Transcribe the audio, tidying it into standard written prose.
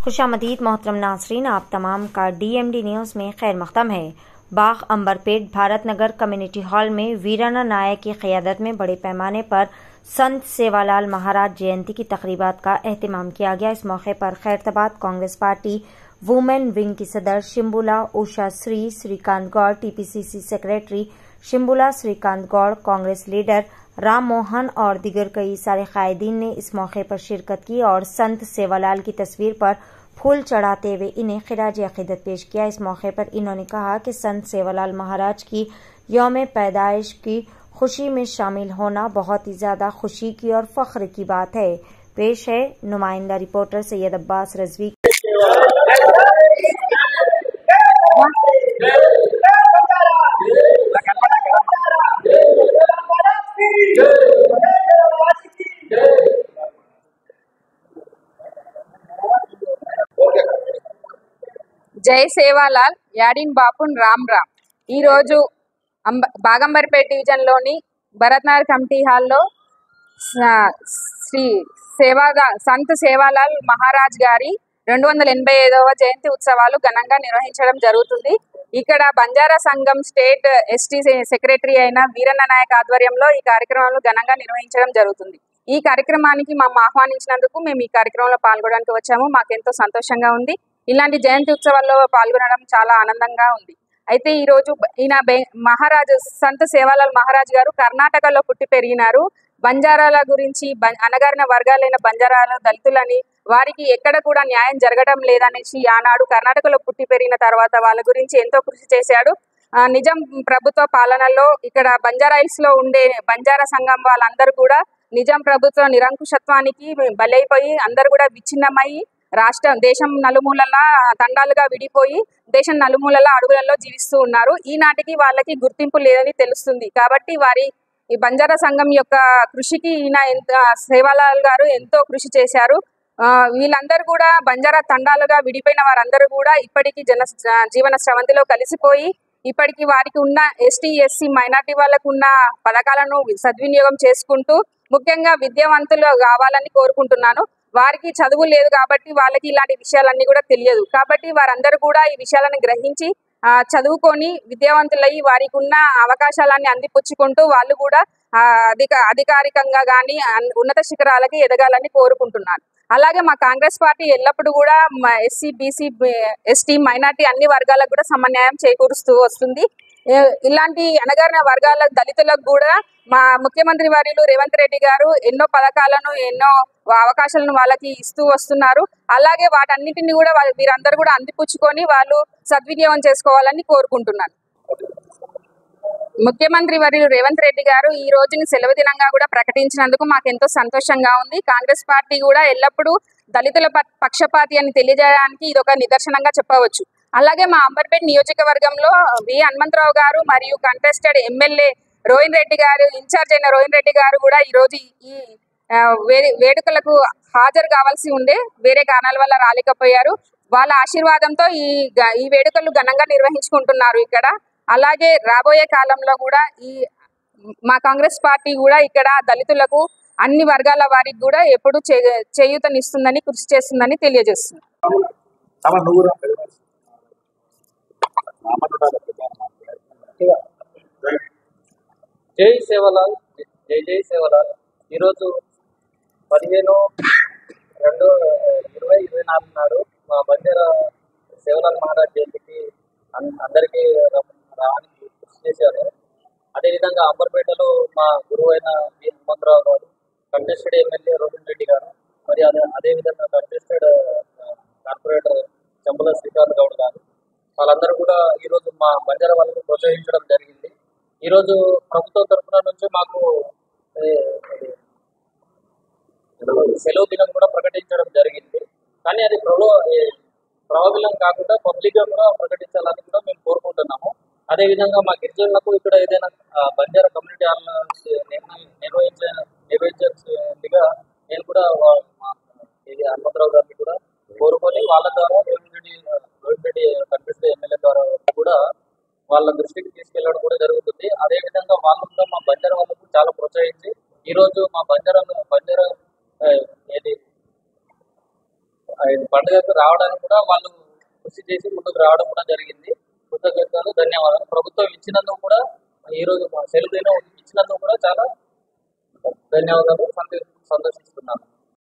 खुशामदीद मोहतरम नासरीन, आप तमाम का DMD न्यूज़ में खैर मक़दम है। बाग अंबरपेट भारत नगर कम्युनिटी हॉल में वीराना नायक की क़यादत में बड़े पैमाने पर संत सेवालाल महाराज जयंती की तक़रीबात का एहतमाम किया गया। इस मौके पर Khairatabad Congress party women wing की सदर Shimbula Usha Srikanth Goud, TPCC secretary Shimbula Srikanth Goud, Congress leader Ram Mohan और दिगर कई सारे कायदीन ने इस मौके पर शिरकत की और संत सेवालाल की तस्वीर पर फूल चढ़ाते हुए इन्हें खिराज अकीदत पेश किया। इस मौके पर इन्होंने कहा कि संत सेवालाल महाराज की यौम पैदाइश की खुशी में शामिल होना बहुत ही ज्यादा खुशी की और फख्र की बात है। पेश है नुमाइंदा रिपोर्टर सैयद अब्बास रजवी। జై సేవాలాల్ యాడిన్ బాపున్ రామ్ రామ్। ఈరోజు బాగంబర్పేట డివిజన్లోని భరత్నగర్ కమిటీ హాల్లో శ్రీ సంత్ సేవాలాల్ మహారాజ్ గారి 285వ జయంతి ఉత్సవాలు ఘనంగా నిర్వహించడం జరుగుతుంది। ఇక్కడ బంజారా సంఘం స్టేట్ ST సెక్రటరీ అయిన వీరన్న నాయక్ ఆధ్వర్యంలో ఈ కార్యక్రమాలు ఘనంగా నిర్వహించడం జరుగుతుంది। ఈ కార్యక్రమానికి మమ్మల్ని ఆహ్వానించినందుకు మేము ఈ కార్యక్రమంలో పాల్గొనడానికి వచ్చాము। మాకెంతో సంతోషంగా ఉంది। ఇలాంటి జయంతి ఉత్సవాల్లో పాల్గొనడం చాలా ఆనందంగా ఉంది। అయితే ఈ రోజు ఈయన మహారాజు సంత సేవాలాల్ మహారాజ్ గారు కర్ణాటకలో పుట్టి పెరిగినారు। బంజారాల గురించి, అణగారిన వర్గాలైన బంజారాలు, దళితులని వారికి ఎక్కడ కూడా న్యాయం జరగడం లేదనేసి ఆనాడు కర్ణాటకలో పుట్టి పెరిగిన తర్వాత వాళ్ళ గురించి ఎంతో కృషి చేశాడు। నిజాం ప్రభుత్వ పాలనలో ఇక్కడ బంజారాయిల్స్ లో ఉండే బంజారా సంఘం వాళ్ళందరూ కూడా నిజాం ప్రభుత్వ నిరంకుశత్వానికి బలైపోయి అందరూ కూడా విచ్ఛిన్నమై దేశం నలుమూలలా తండాలుగా విడిపోయి దేశం నలుమూలలా అడవులలో జీవిస్తూ ఉన్నారు। ఈనాటికి వాళ్ళకి గుర్తింపు లేదని తెలుస్తుంది। కాబట్టి ఈ బంజారా సంఘం యొక్క కృషికి సేవాలాల్ గారు ఎంతో కృషి చేశారు। వీళ్ళందరూ కూడా బంజారా తండాలుగా విడిపోయిన వారందరూ కూడా ఇప్పటికీ జీవన స్రవంతిలో కలిసిపోయి ఇప్పటికీ వారికి ఉన్న ST SC మైనార్టీ వాళ్ళకు ఉన్న పథకాలను సద్వినియోగం చేసుకుంటూ ముఖ్యంగా విద్యావంతులు కావాలని కోరుకుంటున్నాను। వారికి చదువు లేదు కాబట్టి వాళ్ళకి ఇలాంటి విషయాలన్నీ కూడా తెలియదు। కాబట్టి వారందరూ కూడా ఈ విషయాలను గ్రహించి చదువుకొని విద్యావంతులై వారికి ఉన్న అవకాశాలన్నీ అందిపుచ్చుకుంటూ వాళ్ళు కూడా అధికారికంగా కానీ ఉన్నత శిఖరాలకి ఎదగాలని కోరుకుంటున్నాను। అలాగే మా కాంగ్రెస్ పార్టీ ఎల్లప్పుడూ కూడా SC BC ST మైనార్టీ అన్ని వర్గాలకు కూడా సమన్యాయం చేకూరుస్తూ వస్తుంది। ఇలాంటి అణగారిన వర్గాల దళితులకు కూడా మా ముఖ్యమంత్రి వర్యులు రేవంత్ రెడ్డి గారు ఎన్నో పథకాలను, ఎన్నో అవకాశాలను వాళ్ళకి ఇస్తూ వస్తున్నారు। అలాగే వాటన్నిటిని కూడా వీరందరూ కూడా అందిపుచ్చుకొని వాళ్ళు సద్వినియోగం చేసుకోవాలని కోరుకుంటున్నాను। ముఖ్యమంత్రి వర్యులు రేవంత్ రెడ్డి గారు ఈ రోజుని సెలవు దినంగా కూడా ప్రకటించినందుకు మాకెంతో సంతోషంగా ఉంది। కాంగ్రెస్ పార్టీ కూడా ఎల్లప్పుడూ దళితుల పక్షపాతి అని తెలియజేయడానికి ఇది ఒక నిదర్శనంగా చెప్పవచ్చు। అలాగే మా అంబర్పేట నియోజకవర్గంలో వి హనుమంతరావు గారు మరియు కంటెస్టెడ్ ఎమ్మెల్యే రోహిన్ రెడ్డి గారు, ఇన్ఛార్జ్ అయిన రోహిన్ రెడ్డి గారు కూడా ఈరోజు ఈ వేడుకలకు హాజరు కావాల్సి ఉండే వేరే కారణాల వల్ల రాలేకపోయారు। వాళ్ళ ఆశీర్వాదంతో ఈ వేడుకలు ఘనంగా నిర్వహించుకుంటున్నారు ఇక్కడ। అలాగే రాబోయే కాలంలో కూడా మా కాంగ్రెస్ పార్టీ కూడా ఇక్కడ దళితులకు అన్ని వర్గాల వారికి కూడా ఎప్పుడు చేయూతనిస్తుందని, కృషి చేస్తుందని తెలియజేస్తుంది। జై సేవాలాల్, జై సేవాలాల్। ఈరోజు 15/2/2024 నాడు మా బంజారా సేవాలాల్ మహారాజ్ జయంతికి అందరికీ రావడానికి కృషి చేశారు। అదేవిధంగా అంబర్పేటలో మా గురువు అయిన వి హనుమంతరావు గారు, కంటెస్టెడ్ ఎమ్మెల్యే రోహిన్ రెడ్డి గారు, మరి అదేవిధంగా కంటెస్టెడ్ కార్పొరేటర్ చంబుల శ్రీకాంత్ గౌడ్ గారు, వాళ్ళందరూ కూడా ఈరోజు మా బంజారా వాళ్ళని ప్రోత్సహించడం జరిగింది। ఈరోజు ప్రభుత్వం తరఫున నుంచి మాకు సెలవు దినం కూడా ప్రకటించడం జరిగింది। కానీ అది ప్రభావిలం కాకుండా పబ్లిక్గా కూడా ప్రకటించాలని కూడా మేము కోరుకుంటున్నాము। అదేవిధంగా మా గిరిజనులకు ఇక్కడ ఏదైనా బంజారా కమ్యూనిటీ హాల్ నిర్వహించాల్సిందిగా నేను కూడా హనుమంతరావు గారిని కూడా కోరుకొని వాళ్ళ ద్వారా రోహిన్ రెడ్డి కనిపిస్తే ఎమ్మెల్యే ద్వారా కూడా వాళ్ళ దృష్టికి తీసుకెళ్లడం కూడా జరుగుతుంది। అదేవిధంగా వాళ్ళు కూడా మా బంజారా వాళ్ళకు చాలా ప్రోత్సహించి ఈరోజు మా బంజారా ఏది పండుగకు రావడానికి కూడా వాళ్ళు కృషి చేసి ముందుకు రావడం కూడా జరిగింది. కృతజ్ఞతలు, ధన్యవాదాలు. ప్రభుత్వం ఇచ్చినందుకు కూడా ఈ రోజు సెలవు దినం ఇచ్చినందుకు కూడా చాలా ధన్యవాదాలు, సంతోషిస్తున్నాను.